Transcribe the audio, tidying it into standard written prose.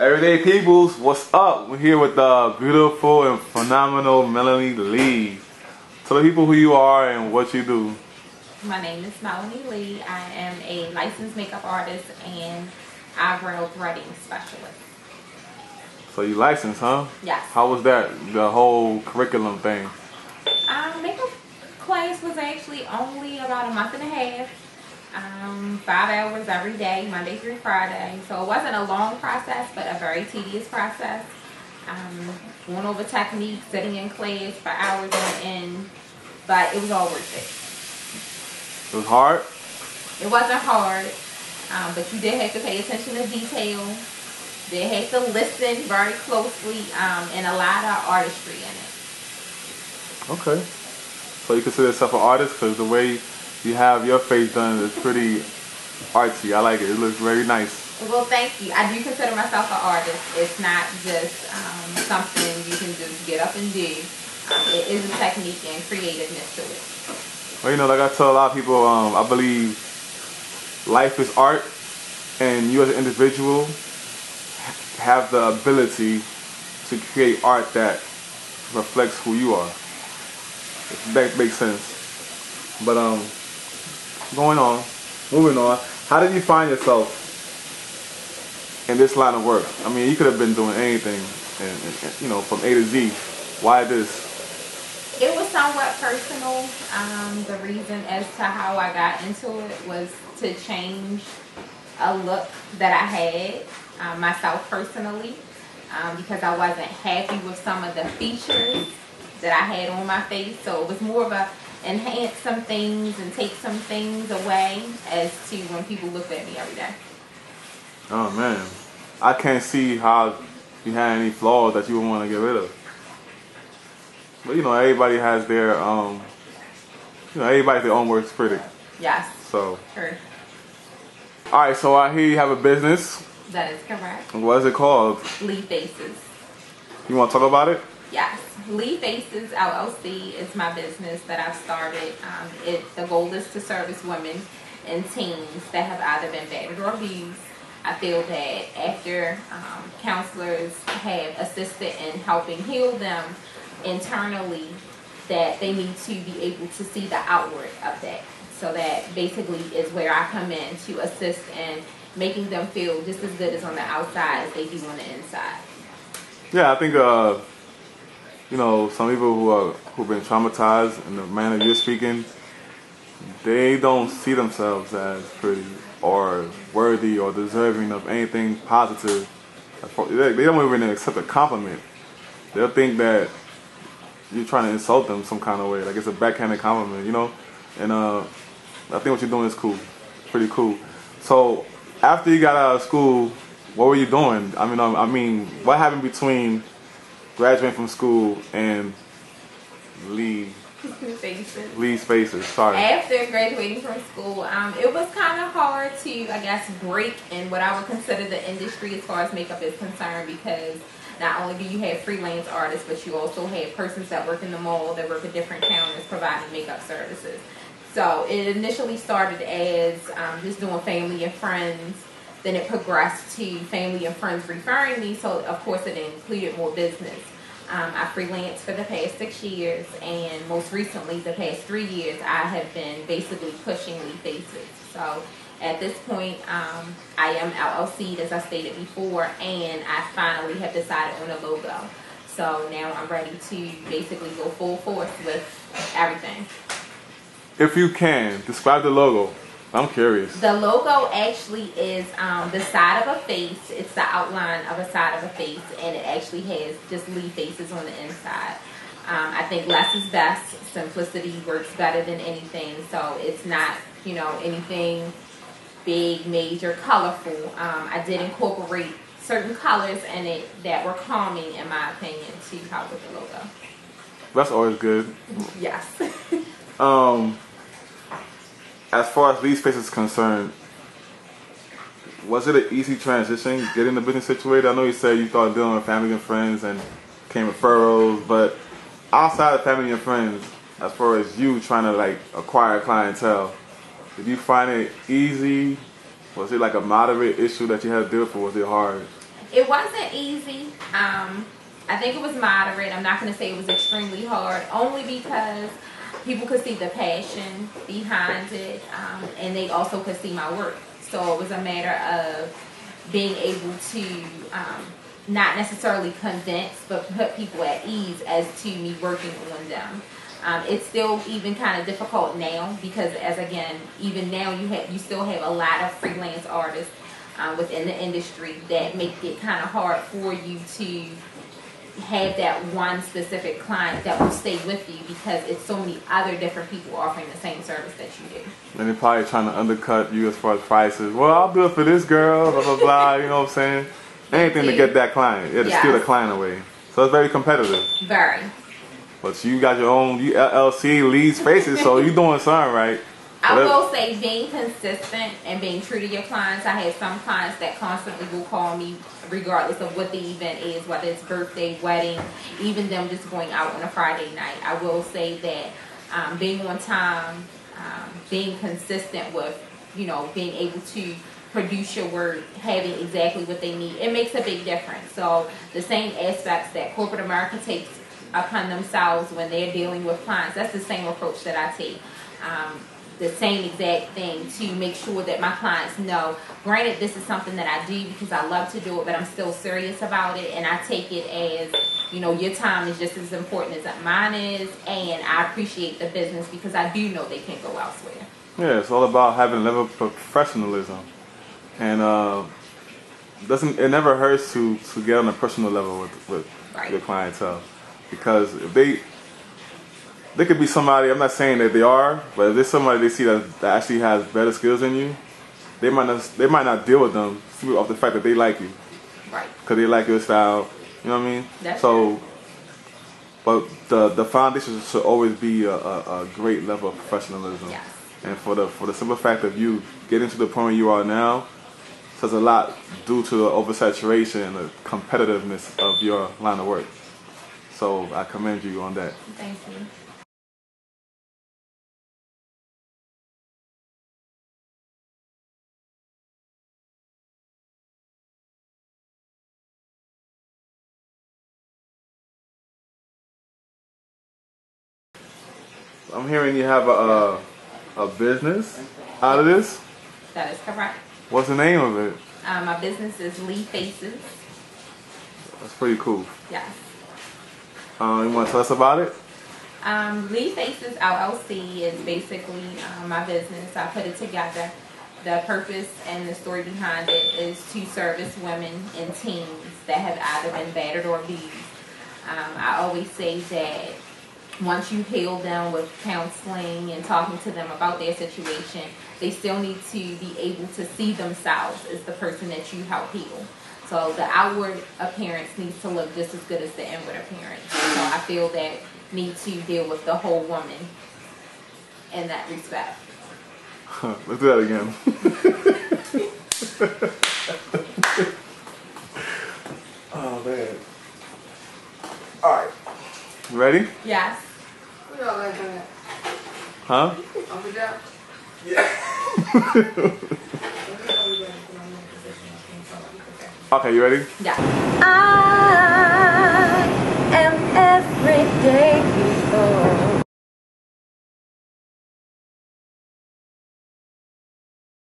Everyday peoples, what's up? We're here with the beautiful and phenomenal Melanie Lee. Tell the people who you are and what you do. My name is Melanie Lee. I am a licensed makeup artist and eyebrow threading specialist. So you licensed, huh? Yes. How was that, the whole curriculum thing? Makeup class was actually only about a month and a half. 5 hours every day, Monday through Friday. So it wasn't a long process, but a very tedious process. Going over techniques, sitting in class for hours on end, but it was all worth it. It was hard? It wasn't hard, but you did have to pay attention to detail. They have to listen very closely, and a lot of artistry in it. Okay. So you consider yourself an artist because the way you have your face done is pretty artsy. I like it. It looks very nice. Well, thank you. I do consider myself an artist. It's not just something you can just get up and do. It is a technique and creativeness to it. Well, you know, like I tell a lot of people, I believe life is art, and you as an individual have the ability to create art that reflects who you are. If that makes sense. But moving on. How did you find yourself in this line of work? I mean, you could have been doing anything, and you know, from A to Z. Why this? It was somewhat personal. The reason as to how I got into it was to change a look that I had myself personally, because I wasn't happy with some of the features that I had on my face. So it was more of a enhance some things and take some things away as to when people look at me every day. Oh man, I can't see how you had any flaws that you would want to get rid of. But you know, everybody has their everybody's their own worst critic. Yes. So. Sure. All right, so I hear you have a business. That is correct. What is it called? Lee Faces. You want to talk about it? Yes. Lee Faces LLC is my business that I've started. The goal is to service women and teens that have either been battered or abused. I feel that after counselors have assisted in helping heal them internally, that they need to be able to see the outward of that. So that basically is where I come in to assist in making them feel just as good as on the outside as they do on the inside. Yeah, I think you know, some people who've been traumatized in the manner you're speaking, they don't see themselves as pretty or worthy or deserving of anything positive. They don't even accept a compliment. They'll think that you're trying to insult them some kind of way, like it's a backhanded compliment, you know. And I think what you're doing is cool, pretty cool. So after you got out of school, what were you doing? I mean, what happened between graduating from school and Lee's Faces? Sorry. After graduating from school, it was kind of hard to, I guess, break in what I would consider the industry as far as makeup is concerned, because not only do you have freelance artists, but you also have persons that work in the mall, that work at different counters providing makeup services. So it initially started as just doing family and friends. Then it progressed to family and friends referring me, so of course it included more business. I freelanced for the past 6 years, and most recently, the past 3 years, I have been basically pushing Lee Faces. So at this point, I am LLC'd, as I stated before, and I finally have decided on a logo. So now I'm ready to basically go full force with everything. If you can, describe the logo. I'm curious. The logo actually is the side of a face. It's the outline of a side of a face, and it actually has just Lee Faces on the inside. I think less is best. Simplicity works better than anything. So it's not, you know, anything big, major, colorful. I did incorporate certain colors in it that were calming, in my opinion, to help with the logo. That's always good. Yes. As far as Lee's Faces is concerned, was it an easy transition getting the business situated? I know you said you started dealing with family and friends and came referrals, but outside of family and friends, as far as you trying to like acquire clientele, did you find it easy? Was it like a moderate issue that you had to deal with, or was it hard? It wasn't easy. I think it was moderate. I'm not going to say it was extremely hard, only because people could see the passion behind it, and they also could see my work. So it was a matter of being able to not necessarily convince, but put people at ease as to me working on them. It's still even kind of difficult now because, as again, even now you still have a lot of freelance artists within the industry that make it kind of hard for you to have that one specific client that will stay with you because it's so many other different people offering the same service that you do. And they're probably trying to undercut you as far as prices. Well, I'll do it for this girl, blah, blah, blah, you know what I'm saying? Anything to get that client. Yeah, to steal the client away. So it's very competitive. Very. But you got your own LLC, Lee's Faces, so you're doing something right. I will say being consistent and being true to your clients. I have some clients that constantly will call me regardless of what the event is, whether it's birthday, wedding, even them just going out on a Friday night. I will say that being on time, being consistent with, being able to produce your work, having exactly what they need, it makes a big difference. So the same aspects that corporate America takes upon themselves when they're dealing with clients, that's the same approach that I take. The same exact thing to make sure that my clients know, granted this is something that I do because I love to do it, but I'm still serious about it, and I take it as, your time is just as important as mine is, and I appreciate the business because I do know they can go elsewhere. Yeah, it's all about having a level of professionalism. And it never hurts to get on a personal level with your clientele, because if they could be somebody, I'm not saying that they are, but if there's somebody they see that actually has better skills than you, they might not deal with them simply off the fact that they like you, right? Because they like your style, you know what I mean? That's so true. But the foundation should always be a great level of professionalism. Yes. And for the simple fact of you getting to the point where you are now says a lot due to the oversaturation and the competitiveness of your line of work. So I commend you on that. Thank you. I'm hearing you have a business out of this? That is correct. What's the name of it? My business is Lee Faces. That's pretty cool. Yes. You want to tell us about it? Lee Faces LLC is basically my business. I put it together. The purpose and the story behind it is to service women and teens that have either been battered or abused. I always say that once you heal them with counseling and talking to them about their situation, they still need to be able to see themselves as the person that you help heal. So the outward appearance needs to look just as good as the inward appearance. So I feel that need to deal with the whole woman in that respect. Let's do that again. Oh man. Alright. You ready? Yes. Huh? Yeah. Okay, you ready? Yeah. I am everyday people.